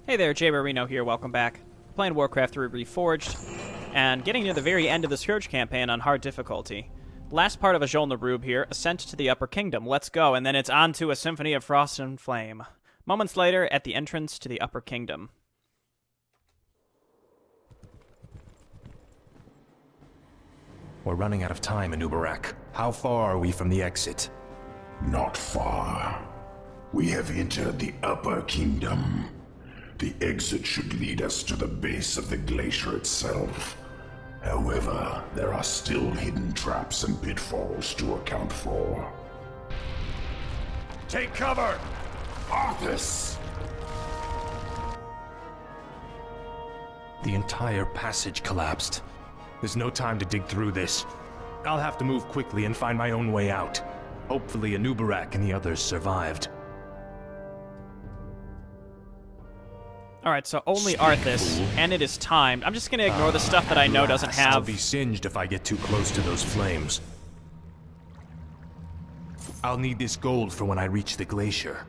Hey there, Jay Marino here, welcome back. Playing Warcraft 3 Reforged, and getting near the very end of the Scourge campaign on hard difficulty. Last part of Ajol Narub here, Ascent to the Upper Kingdom, let's go, and then it's on to a Symphony of Frost and Flame. Moments later, at the entrance to the Upper Kingdom. We're running out of time, Anubarak. How far are we from the exit? Not far. We have entered the Upper Kingdom. The exit should lead us to the base of the glacier itself. However, there are still hidden traps and pitfalls to account for. Take cover! Arthas! The entire passage collapsed. There's no time to dig through this. I'll have to move quickly and find my own way out. Hopefully Anubarak and the others survived. Alright, so only Arthas, and it is timed. I'm just gonna ignore the stuff that I know doesn't have... I'll be singed if I get too close to those flames. I'll need this gold for when I reach the glacier.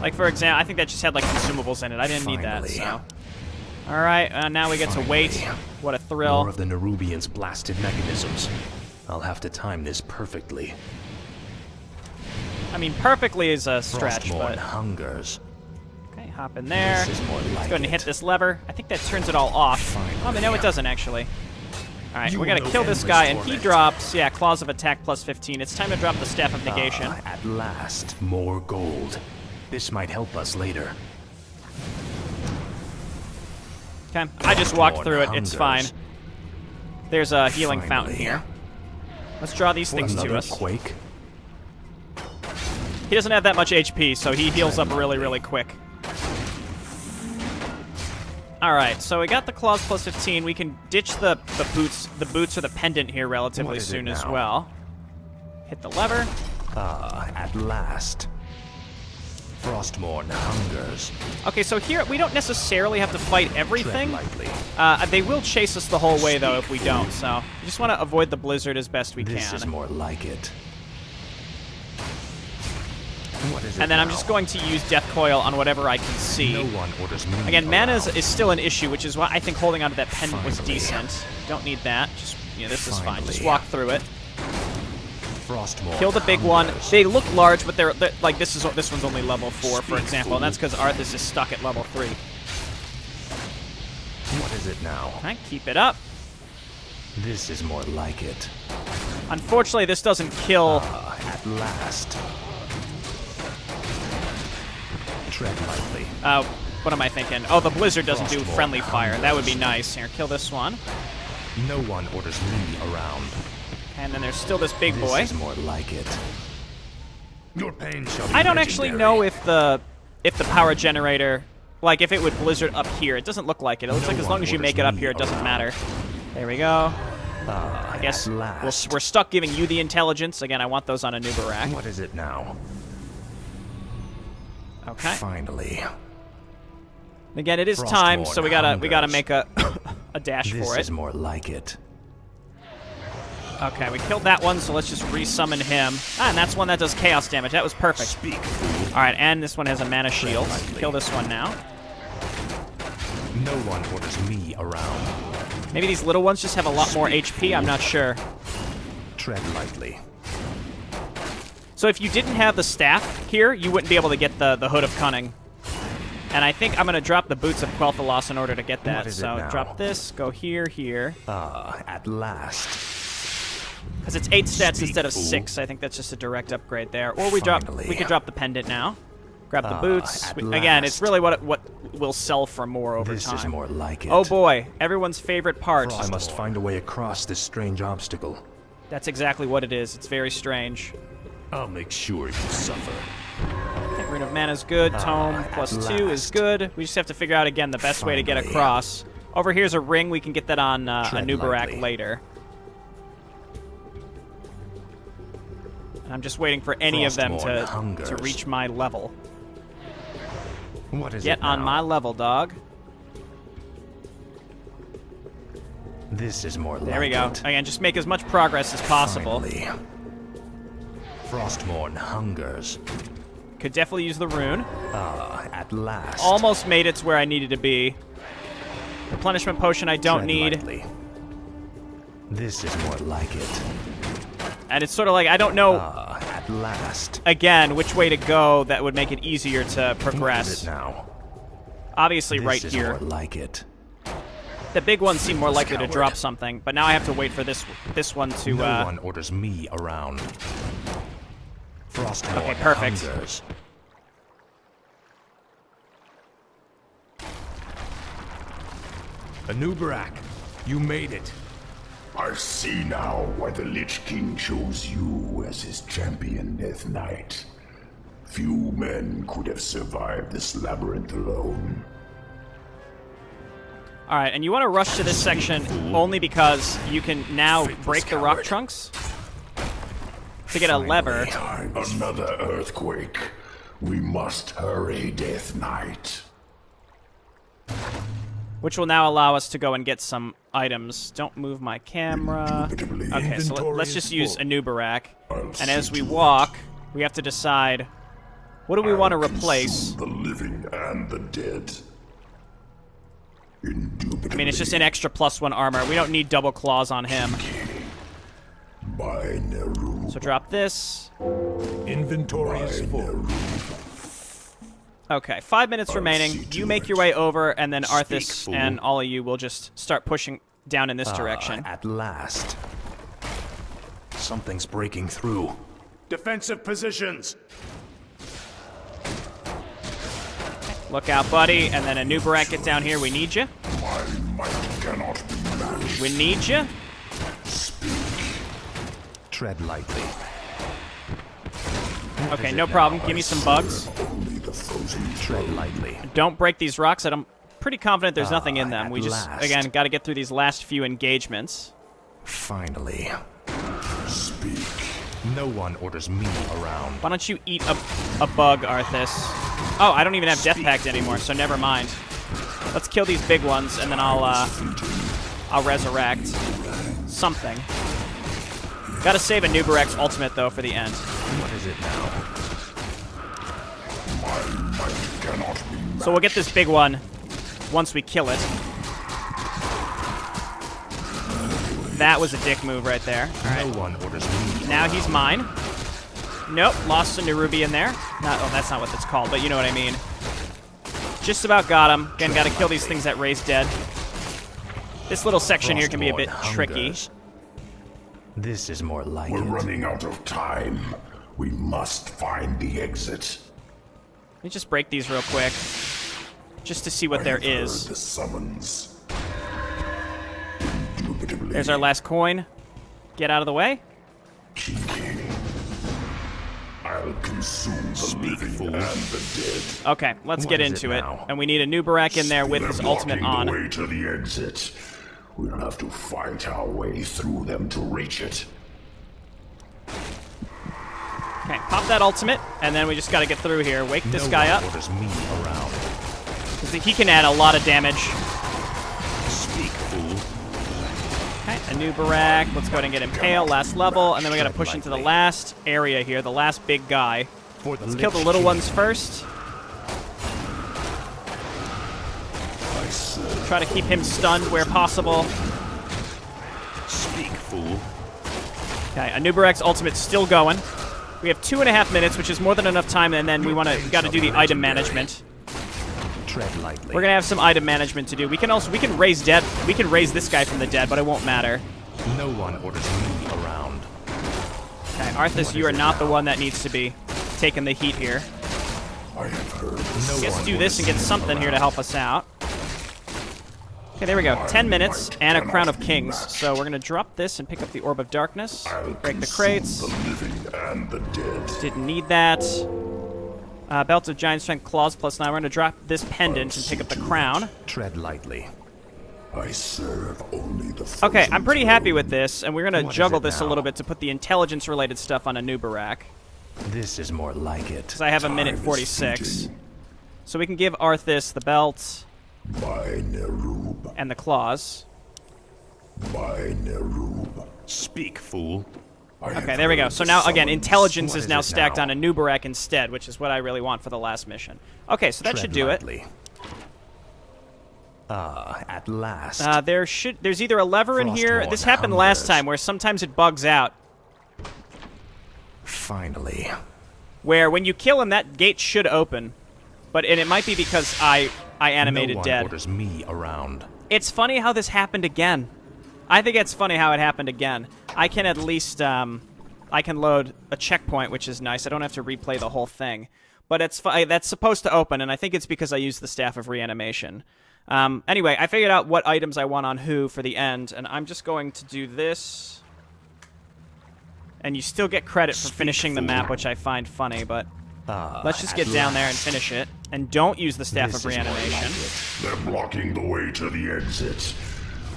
Like, for example, I think that just had, like, consumables in it. I didn't need that, so... Alright, now we get to wait. What a thrill. More of the Nerubians' blasted mechanisms. I'll have to time this perfectly. I mean, perfectly is a stretch, Frostmourne but... hungers. Okay, hop in there. This is more like Let's go ahead and hit this lever. I think that turns it all off. Oh, but no, it doesn't, actually. Alright, we're gonna kill this guy, and he drops, yeah, Claws of Attack plus 15. It's time to drop the Staff of Negation. At last, more gold. This might help us later. Okay, I just walked through it. It's fine. There's a healing fountain here. Let's draw these things to us. Quake? He doesn't have that much HP, so he heals up really, really quick. Alright, so we got the Claws plus 15. We can ditch the boots or the pendant here relatively soon as well. Hit the lever. At last. Frostmourne hungers. Okay, so here we don't necessarily have to fight everything. Tread lightly. They will chase us the whole way, though, if we don't, so we just want to avoid the blizzard as best we can. This is more like it. What is it And then I'm now? just going to use Death Coil on whatever I can see. No one orders me Again, mana around. is still an issue, which is why I think holding onto that pendant was Finally. decent. Don't need that. Just, this is fine. Just Finally. walk through it. Frostmourne Kill the big one. hungers. They look large, but they're like this one's only level 4, for example, and that's because Arthas is stuck at level 3. What is it now? Alright, keep it up. This is more like it. Unfortunately, this doesn't kill. At last. Tread lightly. What am I thinking? Oh, the blizzard doesn't do Frostmourne friendly fire. That would be hungers. nice. Here, kill this one. No one orders me around. And then there's still this big This boy. is more like it. Your pain shall be I don't actually legendary. know if the power generator, like if it would blizzard up here. It doesn't look like it. It looks like as long as you make it up here, it doesn't matter. There we go. I guess at last. we're stuck giving you the intelligence. Again, I want those on Anubarak. What is it now? Okay. Finally. Again, it is time, so we gotta hungers. make a a dash This for it. is more like it. Okay, we killed that one, so let's just resummon him. Ah, and that's one that does chaos damage. That was perfect. Speak, fool. All right, and this one has a mana shield. lightly. Kill this one now. No one orders me around. Maybe these little ones just have a lot more HP. I'm not sure. Tread lightly. So if you didn't have the staff here, you wouldn't be able to get the Hood of Cunning. And I think I'm going to drop the Boots of Quel'Thalas in order to get that. What is it So now? drop this, go here, here. At last. Because it's 8 stats Speak, instead of fool. 6. I think that's just a direct upgrade there. Or we could drop the pendant now. Grab the boots. at Again, it's last. really what will sell for more over This time. is more like it. Oh boy, everyone's favorite part. I must find a way across this strange obstacle. That's exactly what it is. It's very strange. I'll make sure you suffer. Okay, Rune of Mana is good. Tome plus at 2 is last. good. We just have to figure out, again, the best way to get Finally. across. Over here's a ring. We can get that on Tread Anubarak lightly. later. And I'm just waiting for any of them Frostmourne to hungers. reach my level. What is Get it on now? my level, dog. This is more like There we go. it. Again, just make as much progress as possible. Finally. Frostmourne hungers. Could definitely use the rune. At at last. Almost made it to where I needed to be. Replenishment potion I don't need. Lightly. This is more like it. And it's sort of like, I don't know, At last. again, which way to go that would make it easier to What is progress. it now? Obviously This right is here. more like it. The big ones seem more likely to Coward. drop something, but now I have to wait for this one to, No one orders me around. Frostborn Okay, perfect. hungers. Anubarak, you made it. I see now why the Lich King chose you as his champion, Death Knight. Few men could have survived this labyrinth alone. Alright, and you want to rush to this section only because you can now break the rock coward. trunks to get a lever. Another earthquake. We must hurry, Death Knight. Which will now allow us to go and get some items. Don't move my camera. Indubitably. Okay, so Inventory let's is just use full. Anubarak. I'll And as see we to it. walk, we have to decide, what do we want to replace? The living and the dead. Indubitably. I mean, it's just an extra +1 armor. We don't need double claws on him. By Neru. So drop this. Inventory is full. Okay, 5 minutes remaining. see to You make it. your way over, and then Arthas fool. and all of you will just start pushing down in this direction. At last. Something's breaking through. Defensive positions. Look out, buddy. And then Anubarak, get down here. We need you. My might cannot be matched. We need you. Tread lightly. Okay, is no it problem. now? Give me some bugs. Only the frozen Tread lightly. Don't break these rocks. I'm pretty confident there's nothing in them. at We just, last. again, got to get through these last few engagements. Finally. speak. No one orders me around. Why don't you eat a bug, Arthas? Oh, I don't even have Death Pact anymore, so never mind. Let's kill these big ones, and then I'll resurrect something. Gotta save Anubarak's ultimate, though, for the end. What is it now? My might cannot be matched. So we'll get this big one once we kill it. That was a dick move right there. No one orders me. Now he's mine. Nope, lost a Nerubi in there. Oh, that's not what it's called, but you know what I mean. Just about got him. Again, gotta kill these things that raise dead. This little section here can be a bit Frostborn tricky. hungers. This is more like We're it. running out of time. We must find the exit. Let me just break these real quick. Just to see what there I have heard is. the summons. Indubitably. There's our last coin. Get out of the way. King. I'll consume the living fool. and the dead. Okay, let's What get is it into it. now? And we need a Nubarak in there with They're his ultimate blocking on. the way to the exit. We'll have to fight our way through them to reach it. Okay, pop that ultimate, and then we just gotta get through here. Wake this No guy one up, orders me around. 'cause he can add a lot of damage. Speak, fool. Okay, a new Barak. Let's go ahead and get impaled, last level, and then we gotta push into the last area here, the last big guy. For the Let's kill the little ones first. I said, Try to keep him stunned where possible. Speak, fool. Okay, Anubarak's ultimate's still going. We have 2.5 minutes, which is more than enough time, and then we gotta do the item management. Tread lightly. We're gonna have some item management to do. We can raise this guy from the dead, but it won't matter. No one orders me around. Okay, Arthas, you are not the one that needs to be taking the heat here. I have heard the No Let's one do this and orders get me something here to around. help us out. Okay, there we go. 10 minutes and a Crown of Kings. So we're gonna drop this and pick up the Orb of Darkness. I'll Break the consume crates. The living and the dead. Didn't need that. Belt of Giant Strength Claws +9. We're gonna drop this pendant and pick up the crown. Tread lightly. I serve only the Okay, frozen I'm pretty happy throne. with this, and we're gonna What is juggle it this a now? little bit to put the intelligence-related stuff on a new Barak. This is more like it. Because I have a minute Time is 46. fleeting. So we can give Arthas the belt By Nerub. and the claws. By Nerub. Speak, fool. Okay, there we go. So now, again, intelligence is now stacked on a Nubarek instead, which is what I really want for the last mission. Okay, so that should do it. At last. There's either a lever in here. This happened last time, where sometimes it bugs out. Finally. Where when you kill him, that gate should open, and it might be because I animated dead. No one orders me around. It's funny how this happened again. I think it's funny how it happened again. I can at least I can load a checkpoint, which is nice. I don't have to replay the whole thing, but that's supposed to open, and I think it's because I used the Staff of Reanimation. Anyway, I figured out what items I want on who for the end, and I'm just going to do this. And you still get credit for finishing the map, which I find funny, but let's just get down there and finish it. And don't use the Staff of Reanimation. They're blocking the way to the exit.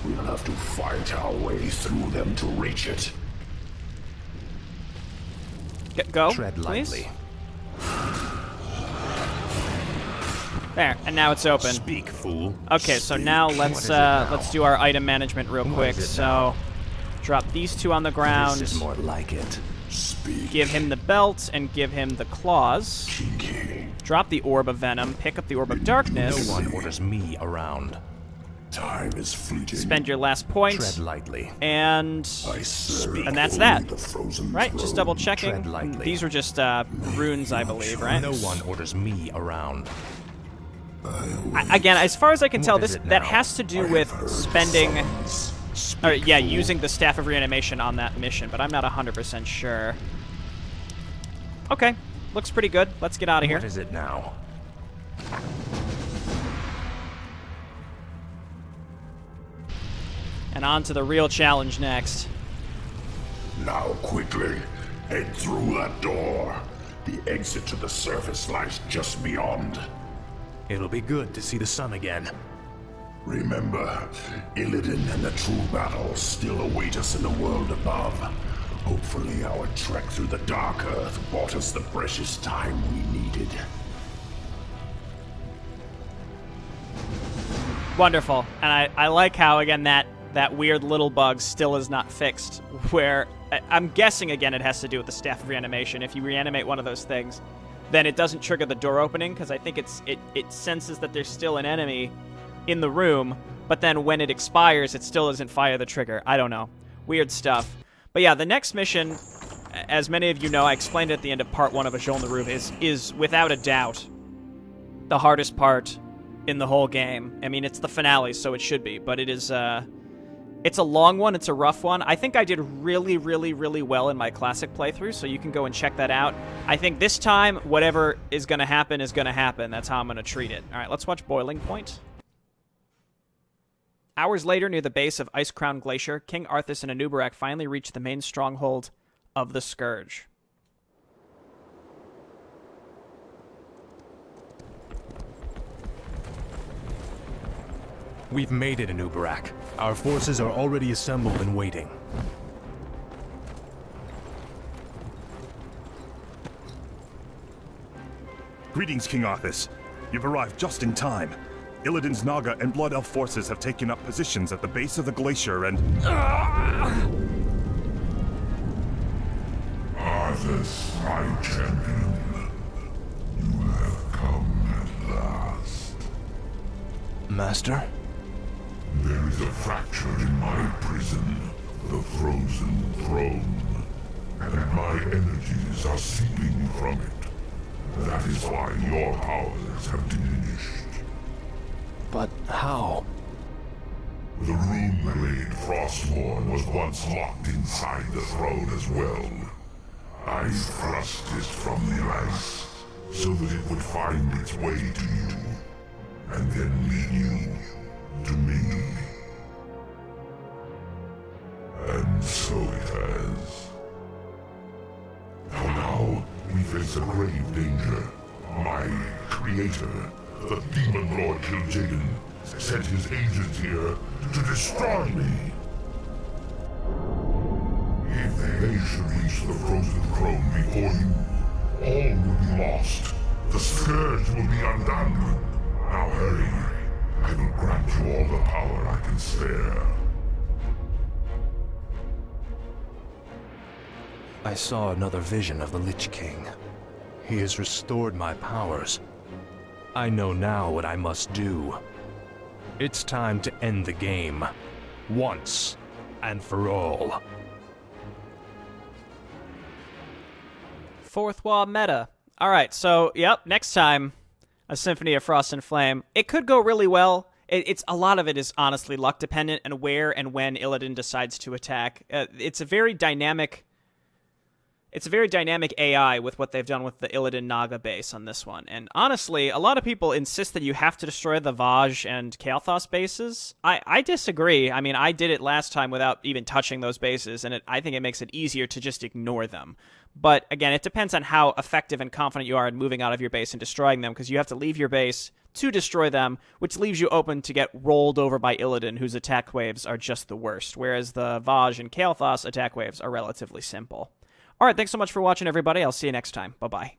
We'll have to fight our way through them to reach it. Go, Tread lightly. There, and now it's open. Speak, fool. Okay, so now let's do our item management real quick. So, drop these two on the ground. This is more like it. Speak. Give him the belt and give him the claws. Cheeky. Drop the Orb of Venom. Pick up the Orb of Darkness. No one orders me around. Time is fleeting. Spend your last point. Tread lightly. And that's that. Right, just double checking. Tread lightly. These are just runes, I believe, right? No one orders me around. Again, as far as I can tell, that has to do with spending, using the Staff of Reanimation on that mission, but I'm not 100% sure. Okay, looks pretty good. Let's get out of here. What is it now? And on to the real challenge next. Now quickly, head through that door. The exit to the surface lies just beyond. It'll be good to see the sun again. Remember, Illidan and the true battle still await us in the world above. Hopefully our trek through the Dark Earth bought us the precious time we needed. Wonderful. And I like how, again, that weird little bug still is not fixed, where I'm guessing, again, it has to do with the Staff of Reanimation. If you reanimate one of those things, then it doesn't trigger the door opening, because I think it senses that there's still an enemy in the room, but then when it expires, it still doesn't fire the trigger. I don't know. Weird stuff. But yeah, the next mission, as many of you know, I explained at the end of part 1 of Ajol Narub, is without a doubt the hardest part in the whole game. I mean, it's the finale, so it should be, but it is, it's a long one, it's a rough one. I think I did really, really, really well in my classic playthrough, so you can go and check that out. I think this time, whatever is going to happen is going to happen. That's how I'm going to treat it. All right, let's watch Boiling Point. Hours later, near the base of Ice Crown Glacier, King Arthas and Anubarak finally reach the main stronghold of the Scourge. We've made it, Anubarak. Our forces are already assembled and waiting. Greetings, King Arthas. You've arrived just in time. Illidan's Naga and Blood Elf forces have taken up positions at the base of the glacier and... Arthas, my champion. You have come at last. Master? There is a fracture in my prison, the Frozen Throne, and my energies are seeping from it. That is why your powers have diminished. But how? The rune blade Frostmourne was once locked inside the throne as well. I thrust it from the ice, so that it would find its way to you, and then lead you to me. And so it has. Now we face a grave danger. My creator, the Demon Lord Kil'jaeden, sent his agents here to destroy me. If they should reach the Frozen Throne before you, all will be lost. The Scourge will be undone. Now hurry. I will grant you all the power I can spare. I saw another vision of the Lich King. He has restored my powers. I know now what I must do. It's time to end the game. Once and for all. Fourth wall meta. Alright, so, yep, next time, a Symphony of Frost and Flame. It could go really well. It's a lot of it is honestly luck dependent and where and when Illidan decides to attack. It's a very dynamic AI with what they've done with the Illidan Naga base on this one. And honestly, a lot of people insist that you have to destroy the Vaj and Kael'thas bases. I disagree. I mean, I did it last time without even touching those bases, and I think it makes it easier to just ignore them. But again, it depends on how effective and confident you are in moving out of your base and destroying them, because you have to leave your base to destroy them, which leaves you open to get rolled over by Illidan, whose attack waves are just the worst, whereas the Vaj and Kael'thas attack waves are relatively simple. Alright, thanks so much for watching, everybody. I'll see you next time. Bye-bye.